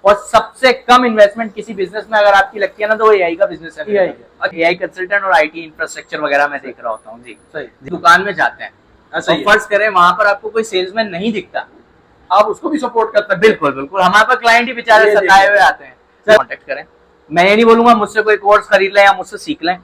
और सबसे कम इन्वेस्टमेंट किसी बिजनेस में अगर आपकी लगती है ना, तो वो एआई का बिजनेस है। एआई कंसल्टेंट और आईटी इंफ्रास्ट्रक्चर वगैरह मैं देख रहा होता हूँ जी। सही। दुकान में जाते हैं और फर्ज करें वहां पर आपको कोई सेल्समैन नहीं दिखता, आप उसको भी सपोर्ट करते हैं। बिल्कुल बिल्कुल, हमारे पास क्लाइंट ही बेचारे सताए हुए आते हैं। कॉन्टेक्ट करें, मैं ये नहीं बोलूंगा मुझसे कोई कोर्स खरीद लें या मुझसे सीख लें,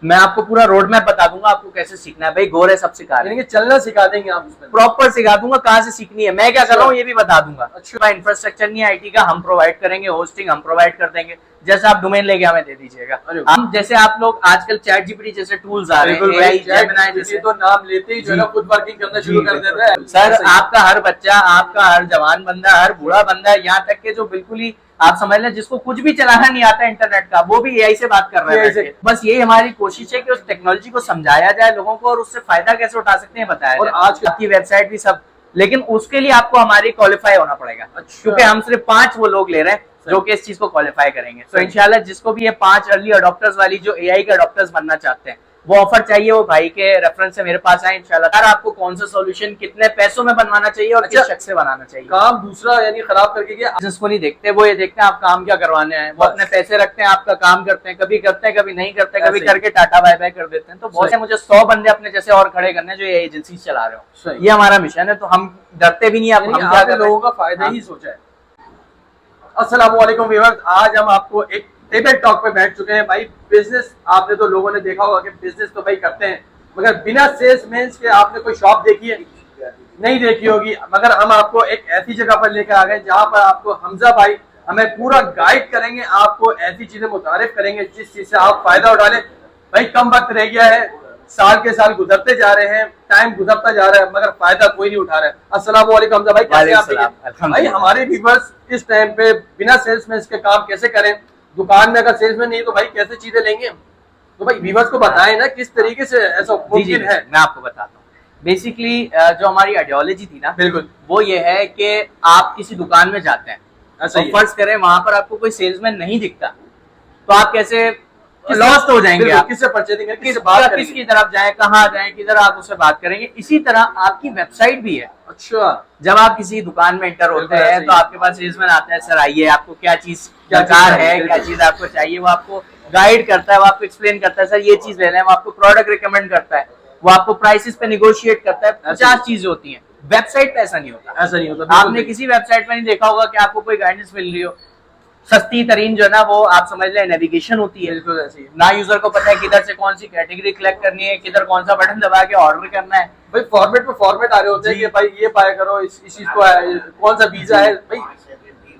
मैं आपको पूरा रोड मैप बता दूंगा आपको कैसे सीखना है। भाई गोरे सब सिखा देंगे, चलना सिखा देंगे, आप उसमें प्रॉपर सिखा दूंगा, कहाँ से सीखनी है, मैं क्या कर रहा हूँ ये भी बता दूंगा। अच्छा, इंफ्रास्ट्रक्चर नहीं आईटी का हम प्रोवाइड करेंगे, होस्टिंग हम प्रोवाइड कर देंगे, जैसे आप डोमेन लेके हमें दे दीजिएगा। हम जैसे आप लोग आजकल चैट जीपीटी जैसे टूल्स आ रहे हैं, एआई जेमिनी जैसे, तो नाम लेते ही जो है ना खुद वर्किंग करना शुरू कर देता है। सर आपका हर बच्चा, आपका हर जवान बंदा, हर बूढ़ा बंदा, यहाँ तक के जो बिल्कुल ही आप समझ लें जिसको कुछ भी चलाना नहीं आता इंटरनेट का, वो भी एआई से बात कर रहे हैं। बस यही हमारी कोशिश है कि उस टेक्नोलॉजी को समझाया जाए लोगों को और उससे फायदा कैसे उठा सकते हैं बताया जाए। आज आपकी वेबसाइट भी सब, लेकिन उसके लिए आपको हमारी क्वालिफाई होना पड़ेगा। क्योंकि हम सिर्फ 5 वो लोग ले रहे हैं जो कि इस चीज को क्वालिफाई करेंगे। तो इंशाल्लाह जिसको भी ये 5 अर्ली अडॉप्टर्स वाली जो एआई के अडॉप्टर्स बनना चाहते हैं, वो ऑफर चाहिए, वो भाई के रेफरेंस से मेरे पास आए इंशाल्लाह। यार आपको कौन सा सॉल्यूशन कितने पैसों में बनवाना चाहिए और किस शख्स से बनाना चाहिए। काम दूसरा यानी खराब करके क्या, जिसको नहीं देखते, वो ये देखते हैं आप काम क्या करवाने हैं, वो अपने पैसे रखते हैं, आपका काम करते हैं, कभी करते हैं कभी नहीं करते, कभी करके टाटा बाय बाय कर देते हैं। तो बहुत से मुझे 100 बंदे अपने जैसे और खड़े करने जो ये एजेंसी चला रहे हो, ये हमारा मिशन है। तो हम डरते भी नहीं, आप लोगों का फायदा ही सोचा है। अस्सलाम वालेकुम व्यूअर्स, आज हम आपको एक टेबल टॉक पे बैठ चुके हैं। भाई बिजनेस आपने तो लोगों ने देखा होगा कि बिजनेस तो भाई करते हैं, मगर बिना सेल्समैन के आपने कोई शॉप देखी है? नहीं देखी होगी। मगर हम आपको एक ऐसी जगह पर लेकर आ गए जहां पर आपको हमजा भाई हमें पूरा गाइड करेंगे, आपको ऐसी चीजें मुतारिफ करेंगे जिस चीज से आप फायदा उठा लें। भाई कम वक्त रह गया है, साल के साल गुजरते जा रहे हैं, टाइम गुजरता जा रहा है, मगर फायदा कोई नहीं उठा रहा है। अस्सलाम वालेकुम हमजा भाई, कैसे आप? भाई हमारे व्यूअर्स इस टाइम पे बिना सेल्समैन के काम कैसे करें? दुकान में अगर सेल्समैन नहीं तो भाई कैसे चीजें लेंगे? तो भाई व्यूअर्स को बताएं ना किस तरीके से ऐसा मुमकिन है। मैं आपको बताता हूँ। बेसिकली जो हमारी आइडियोलॉजी थी ना, बिल्कुल वो ये है कि आप किसी दुकान में जाते हैं और फर्ज करें वहां पर आपको कोई सेल्समैन नहीं दिखता, तो आप कैसे लॉस्ट हो जाएंगे। आप किससे परचेजिंग किसकी तरफ जाएं, कहाँ जाएं, किधर आप उससे बात करेंगे। इसी तरह आपकी वेबसाइट भी है। अच्छा, जब आप किसी दुकान में एंटर होते हैं तो आपके पास सेल्समैन आता है, सर आइए आपको क्या चीज दरकार है, क्या चीज आपको चाहिए, वो आपको गाइड करता है, वो आपको एक्सप्लेन करता है, सर ये चीज लेना है, वो आपको प्रोडक्ट रिकमेंड करता है, वो आपको प्राइसेस पे निगोशिएट करता है। 50 चीजें होती हैं। वेबसाइट पे ऐसा नहीं होता, ऐसा नहीं होता। आपने किसी वेबसाइट में नहीं देखा होगा कि आपको कोई गाइडेंस मिल रही हो। सस्ती तरीन जो है ना, वो आप समझ लें नेविगेशन होती है। बिल्कुल ऐसी है ना, यूजर को पता है किधर से कौन सी कैटेगरी सिलेक्ट करनी है, किधर कौन सा बटन दबा के ऑर्डर करना है। भाई फॉर्मेट पे फॉर्मेट आ रहे होते हैं कि भाई ये पाया करो, इस चीज को कौन सा वीजा है। भाई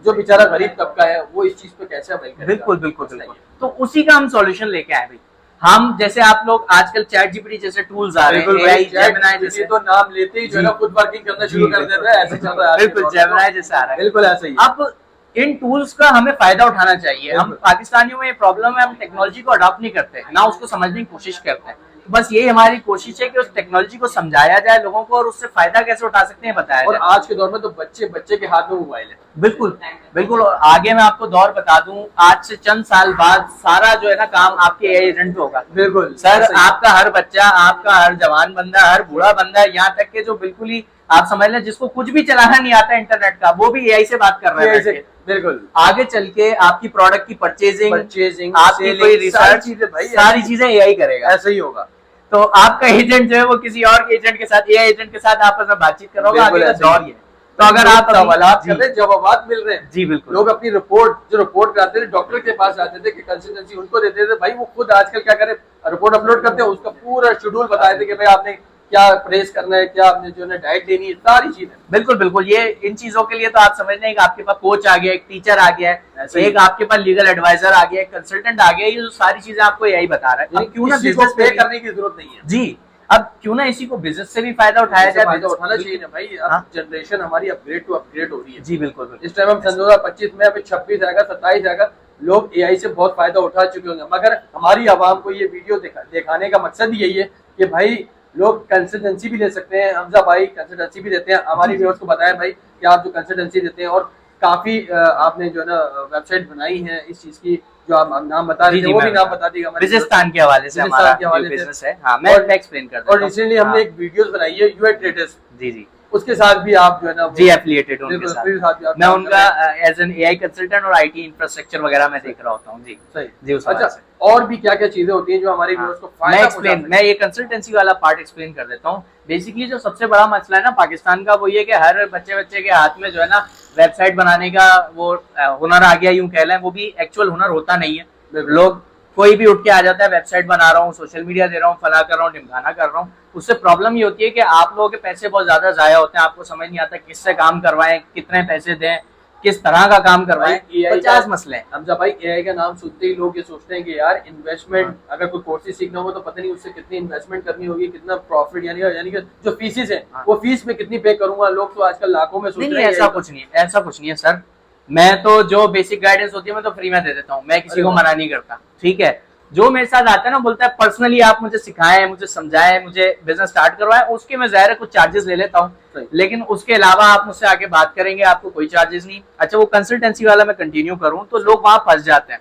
जो बेचारा गरीब तबका है वो इस चीज पे कैसे अमल करेगा? बिल्कुल बिल्कुल बिल्कुल। तो उसी का हम सॉल्यूशन लेके आए भाई। हम जैसे आप लोग आजकल चैट जीपीटी जैसे टूल्स आ रहे हैं, एआई जेमिनी जैसे, तो नाम लेते ही जो है ना खुद वर्किंग करना शुरू कर देता है। ऐसे चल रहा है, बिल्कुल जेमिनी जैसे आ रहा है, बिल्कुल ऐसे ही। अब इन टूल्स का हमें फायदा उठाना चाहिए। हम पाकिस्तानियों में ये प्रॉब्लम है, हम टेक्नोलॉजी को अडॉप्ट नहीं करते, ना उसको समझने की कोशिश करते हैं। बस यही हमारी कोशिश है कि उस टेक्नोलॉजी को समझाया जाए लोगों को और उससे फायदा कैसे उठा सकते हैं बताया जाए। और आज के दौर में तो बच्चे के हाथ में मोबाइल है। बिल्कुल बिल्कुल। और आगे मैं आपको दौर बता दूं, आज से चंद साल बाद सारा जो है ना काम आपके एआई एजेंट पे होगा। बिल्कुल सर, आपका हर बच्चा, आपका हर जवान बंदा, हर बूढ़ा बंदा, यहाँ तक के जो बिल्कुल ही आप समझ लें जिसको कुछ भी चलाना नहीं आता इंटरनेट का, वो भी एआई से बात कर रहे हैं। बिल्कुल। आगे चल के आपकी प्रोडक्ट की परचेजिंग आपकी कोई रिसर्च, सारी चीजें एआई करेगा। ऐसा ही होगा। तो आपका एजेंट जो है वो किसी और के एजेंट के साथ, एआई एजेंट के साथ आपस में बातचीत करोगे। आगे का दौर ये। तो अगर आप सवालात कर रहे हैं, जवाब मिल रहे हैं। जी बिल्कुल। लोग अपनी रिपोर्ट कराते थे, डॉक्टर के पास आते थे कि कंसल्टेंसी उनको देते थे। भाई वो खुद आजकल क्या करे, रिपोर्ट अपलोड करते हैं, उसका पूरा शेड्यूल बताए थे कि भाई आपने क्या परहेज करना है, क्या आपने जो है डाइट लेनी है, सारी चीजें। बिल्कुल बिल्कुल। ये इन चीजों के लिए तो आप समझ लें कि आपके पास कोच आ गया, एक टीचर आ गया है, एक आपके पास लीगल एडवाइजर आ गया, एक कंसल्टेंट आ गया। ये जो सारी चीजें आपको यही बता रहा है। क्यों ना बिजनेस पे करने की जरूरत नहीं है। जी, अब क्यों ना इसी को बिजनेस से भी फायदा उठाया जाए। फायदा उठाना चाहिए ना भाई। अब जनरेशन हमारी अपग्रेड टू अपग्रेड हो रही है। जी बिल्कुल। इस टाइम हम 2025 में, अभी 26 आएगा, 27 आएगा, लोग एआई से बहुत फायदा उठा चुके होंगे। मगर हमारी आवाम को ये वीडियो दिखाने का मकसद यही है कि भाई लोग कंसल्टेंसी भी ले सकते हैं। हमजा भाई कंसल्टेंसी भी देते हैं। हमारी व्यूअर्स को बताएं भाई कि आप जो कंसल्टेंसी देते हैं, और काफी आपने जो है ना वेबसाइट बनाई है इस चीज की, जो आप नाम बता रहे थे वो भी नाम बता दीजिएगा। बिजनेस्तान के हवाले से हमारा बिजनेस है। हाँ, मैं एक्सप्लेन करता हूं। और रिसेंटली हमने एक वीडियोस बनाई है यूआई ट्रेडर्स। जी जी। उसके साथ भी आप जो है ना जी एफिलिएटेड उनके बिल्कुल, साथ फिर साथ भी आप मैं काम उनका कर रहे हैं। एज एन एआई कंसल्टेंट और आईटी इंफ्रास्ट्रक्चर वगैरह मैं देख रहा होता हूँ जी सही जी उस अच्छा हवाले से। और भी क्या क्या चीजें होती हैं जो हमारे व्यूअर्स को मैं फायदा एक्सप्लेन मैं ये कंसल्टेंसी वाला पार्ट एक्सप्लेन कर देता हूँ। बेसिकली जो सबसे बड़ा मसला है ना पाकिस्तान का वो ये कि हर बच्चे के हाथ में जो है ना वेबसाइट बनाने का वो हुनर आ गया यूं कह लें, वो भी एक्चुअल हुनर होता नहीं है। लोग कोई भी उठ के आ जाता है वेबसाइट बना रहा हूँ, सोशल मीडिया दे रहा हूँ, फला कर रहा हूँ, ढिमकाना कर रहा हूँ। उससे प्रॉब्लम ये होती है कि आप लोगों के पैसे बहुत ज्यादा जाया होते हैं, आपको समझ नहीं आता किससे काम करवाएं, कितने पैसे दें, किस तरह का काम करवाएं, 50 मसले हैं। हमजा भाई एआई का नाम सुनते ही लोग ये सोचते हैं कि यार इन्वेस्टमेंट अगर कोई कोर्सेज सीखना हो तो पता नहीं उससे कितनी इन्वेस्टमेंट करनी होगी, कितना प्रॉफिट यानी कि जो फीसेस है वो फीस में कितनी पे करूंगा। लोग तो आजकल लाखों में सोच रहे हैं। ऐसा कुछ नहीं है, ऐसा कुछ नहीं है सर। मैं तो जो बेसिक गाइडेंस होती है मैं तो फ्री में दे देता हूँ, मैं किसी को मना नहीं करता। ठीक है, जो मेरे साथ आता है ना बोलता है पर्सनली आप मुझे सिखाएं, मुझे समझाएं, मुझे बिजनेस स्टार्ट करवाएं, उसके मैं ज़ाहिर है कुछ चार्जेस ले लेता हूँ, लेकिन उसके अलावा आप मुझसे आके बात करेंगे आपको कोई चार्जेस नहीं। अच्छा वो कंसल्टेंसी वाला मैं कंटिन्यू करूँ तो लोग वहां फंस जाते हैं,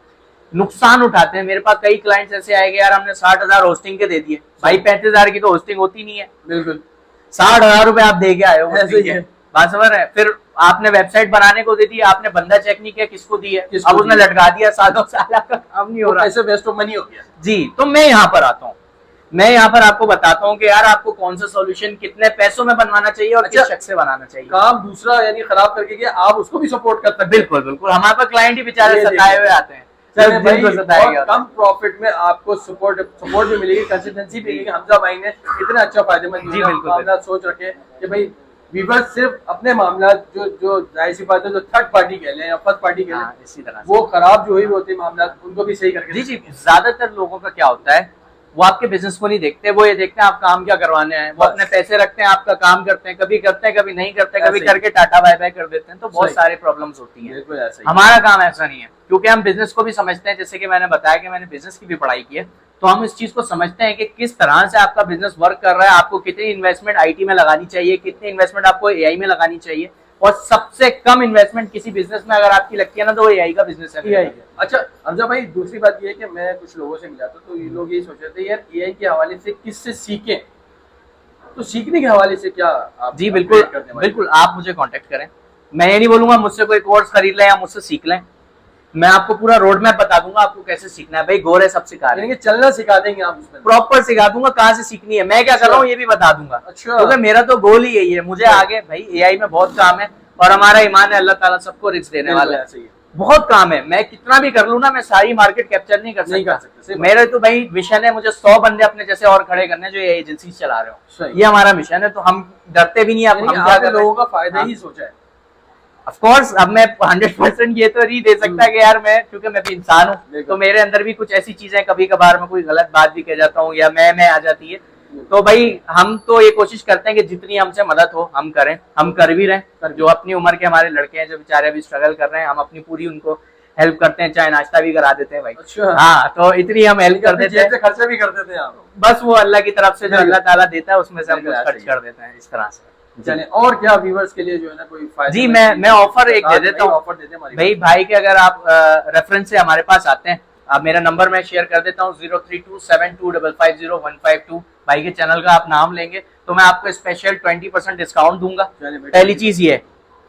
नुकसान उठाते हैं। मेरे पास कई क्लाइंट्स ऐसे आएंगे यार हमने 60,000 होस्टिंग के दे दिए, भाई 35,000 की तो होस्टिंग होती नहीं है। बिल्कुल 60,000 रुपए आप दे के आए हो ऐसे ही है। बात समझ रहे हैं। फिर आपने वेबसाइट बनाने को दे दी, आपने बंदा चेक नहीं किया किसको दी है, अब उसने लटका दिया, सालों साल का काम नहीं हो रहा, ऐसे वेस्ट ऑफ मनी हो गया जी। तो मैं यहाँ पर आता हूँ, मैं यहाँ पर आपको बताता हूँ कि यार आपको कौन सा सॉल्यूशन कितने पैसों में बनवाना चाहिए और किस शख्स से बनाना चाहिए। काम दूसरा यानी खराब करके गया, आप उसको भी सपोर्ट करते हैं। बिल्कुल बिल्कुल, हमारे पास क्लाइंट ही बेचारे सताए हुए आते हैं, भाई बहुत कम प्रॉफिट में आपको सपोर्ट भी मिलेगी, कंसिस्टेंसी भी मिलेगी। हमजा भाई ने इतना अच्छा फायदेमंद मामला सोच रखे कि भाई वीवर सिर्फ अपने मामला जो जाहिर सी बात है जो थर्ड पार्टी कह लें या फर्स्ट पार्टी कह लें, इसी तरह वो खराब जो हुई होते मामला उनको भी सही करके। जी जी, ज्यादातर लोगों का क्या होता है वो आपके बिजनेस को नहीं देखते, वो ये देखते हैं आप काम क्या करवाने हैं, वो अपने पैसे रखते हैं, आपका काम करते हैं, कभी करते हैं कभी नहीं करते, कभी करके टाटा बाय बाय कर देते हैं। तो बहुत सारे प्रॉब्लम्स होती हैं। हमारा काम ऐसा नहीं है क्योंकि हम बिजनेस को भी समझते हैं, जैसे कि मैंने बताया कि मैंने बिजनेस की भी पढ़ाई की है, तो हम इस चीज को समझते हैं कि किस तरह से आपका बिजनेस वर्क कर रहा है, आपको कितनी इन्वेस्टमेंट आईटी में लगानी चाहिए, कितनी इन्वेस्टमेंट आपको एआई में लगानी चाहिए, और सबसे कम इन्वेस्टमेंट किसी बिजनेस में अगर आपकी लगती है ना तो वो एआई का बिजनेस है। एआई अच्छा हमजा भाई दूसरी बात ये है कि मैं कुछ लोगों से मिला था तो ये लोग यही सोच रहे थे यार एआई के हवाले से किससे सीखें, तो सीखने के हवाले से क्या आप जी बिल्कुल बिल्कुल, आप मुझे कांटेक्ट करें। मैं ये नहीं बोलूंगा मुझसे कोई कोर्स खरीद लें या मुझसे सीख लें, मैं आपको पूरा रोड मैप बता दूंगा आपको कैसे सीखना है। भाई गोरे सब सिखा रहे हैं, चलना सिखा देंगे आप, प्रॉपर सिखा दूंगा, कहाँ से सीखनी है, मैं क्या कर रहा हूँ ये भी बता दूंगा। अच्छा क्योंकि मेरा तो गोल ही यही है, मुझे आगे भाई एआई में बहुत काम है और हमारा ईमान है अल्लाह ताला सबको रिस्क देने वाला है, बहुत काम है। मैं कितना भी कर लूँ ना, मैं सारी मार्केट कैप्चर नहीं कर सकता। मेरा तो भाई मिशन है, मुझे 100 बंदे अपने जैसे और खड़े करने जो ये एजेंसी चला रहे हो, ये हमारा मिशन है। तो हम डरते भी नहीं, हम क्या लोगों का फायदा ही सोचा है। ऑफ कोर्स अब मैं 100% ये तो नहीं दे सकता कि यार मैं, क्योंकि मैं भी इंसान हूँ तो मेरे अंदर भी कुछ ऐसी चीजें कभी कभार में कोई गलत बात भी कह जाता हूँ या मैं आ जाती है। तो भाई हम तो ये कोशिश करते हैं कि जितनी हमसे मदद हो हम करें, हम कर भी रहे। जो अपनी उम्र के हमारे लड़के हैं जो बेचारे अभी स्ट्रगल कर रहे हैं, हम अपनी पूरी उनको हेल्प करते हैं, चाहे नाश्ता भी करा देते हैं भाई। अच्छा। हाँ तो इतनी हम हेल्प कर देते हैं, खर्चा भी कर देते हैं, बस वो अल्लाह की तरफ से जो अल्लाह ताला देता है उसमें से हम खर्च कर देते हैं इस तरह से। चले और क्या व्यूअर्स के लिए जो है ना कोई फायदा? जी मैं ऑफर एक दे देता हूँ भाई के अगर आप रेफरेंस से हमारे पास आते हैं, आप मेरा नंबर मैं शेयर कर देता हूँ 0327250152। भाई के चैनल का आप नाम लेंगे तो मैं आपको स्पेशल 20% डिस्काउंट दूंगा। पहली चीज ये,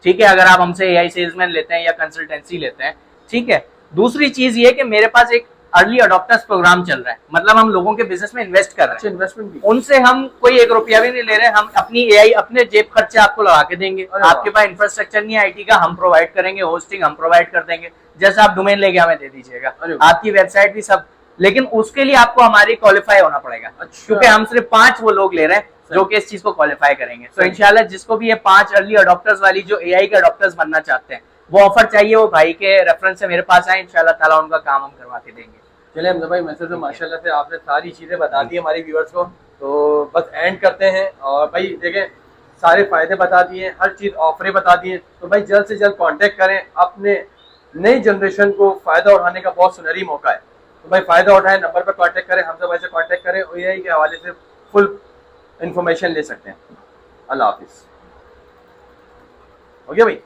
ठीक है, अगर आप हमसे एआई सेल्समैन लेते हैं या कंसल्टेंसी लेते हैं, ठीक है। दूसरी चीज ये कि मेरे पास एक अर्ली अडॉप्टर्स प्रोग्राम चल रहा है, मतलब हम लोगों के बिजनेस में इन्वेस्ट कर रहे हैं। इन्वेस्टमेंट भी उनसे हम कोई 1 रुपया भी नहीं ले रहे हैं, हम अपनी एआई अपने जेब खर्चे आपको लगा के देंगे। आपके पास इंफ्रास्ट्रक्चर नहीं आईटी का, हम प्रोवाइड करेंगे, होस्टिंग हम प्रोवाइड कर देंगे, जैसे आप डोमेन लेके हमें दे दीजिएगा, आपकी वेबसाइट भी सब। लेकिन उसके लिए आपको हमारी क्वालिफाई होना पड़ेगा, क्योंकि हम सिर्फ 5 वो लोग ले रहे हैं जो कि इस चीज को क्वालिफाई करेंगे। तो इंशाल्लाह जिसको भी ये 5 अर्ली अडॉप्टर्स वाली जो एआई के अडॉप्टर्स बनना चाहते हैं वो ऑफर चाहिए, वो भाई के रेफरेंस से मेरे पास आए, इंशाल्लाह ताला उनका काम हम करवा के देंगे। चलिए हमजा भाई वैसे तो माशाल्लाह से आपने सारी चीज़ें बता दी हमारे व्यूअर्स को, तो बस एंड करते हैं। और भाई देखें सारे फायदे बता दिए, हर चीज़ ऑफरें बता दिए, तो भाई जल्द से जल्द कांटेक्ट करें, अपने नई जनरेशन को फ़ायदा उठाने का बहुत सुनहरी मौका है। तो भाई फ़ायदा उठाएं, नंबर पर कांटेक्ट करें, हमजा भाई से कांटेक्ट करें और एआई के हवाले से फुल इन्फॉर्मेशन ले सकते हैं। अल्लाह हाफिज़। हो गया भाई।